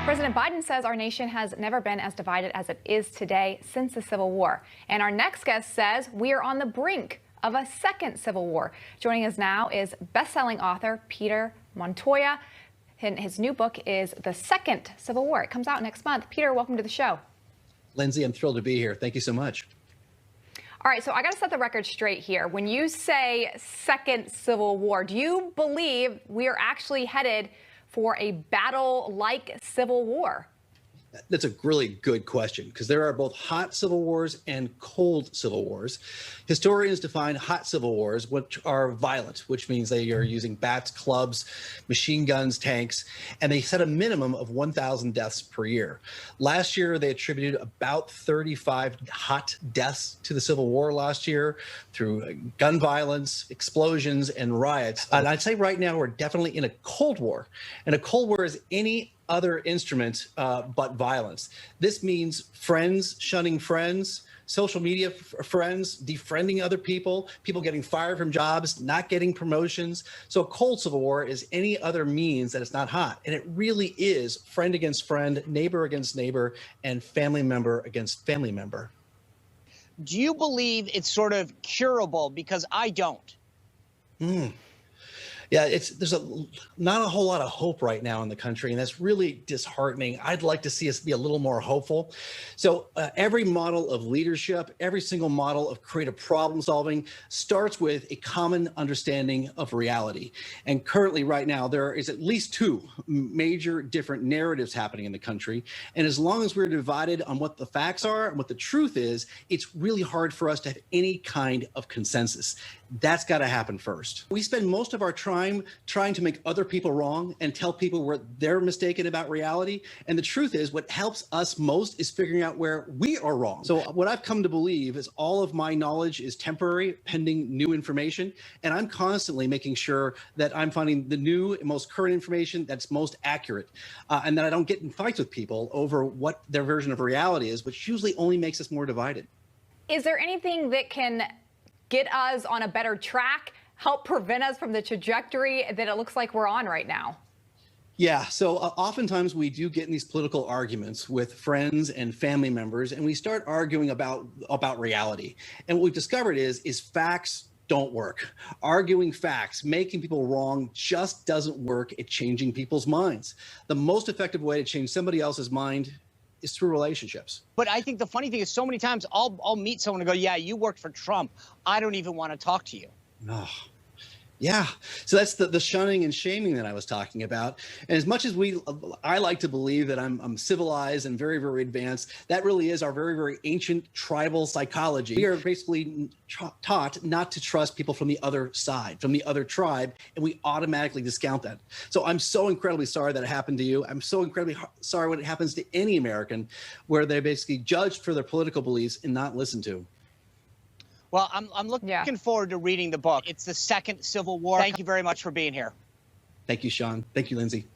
President Biden says our nation has never been as divided as it is today since the Civil War. And our next guest says we are on the brink of a second Civil War. Joining us now is best-selling author Peter Montoya. And his new book is The Second Civil War. It comes out next month. Peter, welcome to the show. Lindsay, I'm thrilled to be here. Thank you so much. All right, so I got to set the record straight here. When you say second Civil War, do you believe we are actually headed for a battle-like Civil War? That's a really good question, because there are both hot civil wars and cold civil wars. Historians define hot civil wars, which are violent, which means they are using bats, clubs, machine guns, tanks, and they set a minimum of 1,000 deaths per year. Last year, they attributed about 35 hot deaths to the Civil War last year through gun violence, explosions, and riots. And I'd say right now we're definitely in a Cold War. And a Cold War is any other instrument but violence. This means friends shunning friends, social media friends, defriending other people, people getting fired from jobs, not getting promotions. So a cold civil war is any other means that it's not hot. And it really is friend against friend, neighbor against neighbor, and family member against family member. Do you believe it's sort of curable? Because I don't. Yeah, there's not a whole lot of hope right now in the country, and that's really disheartening. I'd like to see us be a little more hopeful. So every model of leadership, every single model of creative problem solving starts with a common understanding of reality. And currently right now, there is at least two major different narratives happening in the country. And as long as we're divided on what the facts are and what the truth is, it's really hard for us to have any kind of consensus. That's got to happen first. We spend most of our time trying to make other people wrong and tell people where they're mistaken about reality. And the truth is, what helps us most is figuring out where we are wrong. So what I've come to believe is all of my knowledge is temporary, pending new information. And I'm constantly making sure that I'm finding the new and most current information that's most accurate, and that I don't get in fights with people over what their version of reality is, which usually only makes us more divided. Is there anything that can get us on a better track, help prevent us from the trajectory that it looks like we're on right now? Yeah, so oftentimes we do get in these political arguments with friends and family members, and we start arguing about reality. And what we've discovered is facts don't work. Arguing facts, making people wrong just doesn't work at changing people's minds. The most effective way to change somebody else's mind is through relationships. But I think the funny thing is, so many times I'll meet someone and go, yeah, you worked for Trump. I don't even want to talk to you. Oh, yeah. So that's the shunning and shaming that I was talking about. And as much as I like to believe that I'm civilized and very, very advanced, that really is our very, very ancient tribal psychology. We are basically taught not to trust people from the other side, from the other tribe, and we automatically discount that. So I'm so incredibly sorry that it happened to you. I'm so incredibly sorry when it happens to any American, where they're basically judged for their political beliefs and not listened to. Well, I'm looking forward to reading the book. It's The Second Civil War. Thank you very much for being here. Thank you, Sean. Thank you, Lindsay.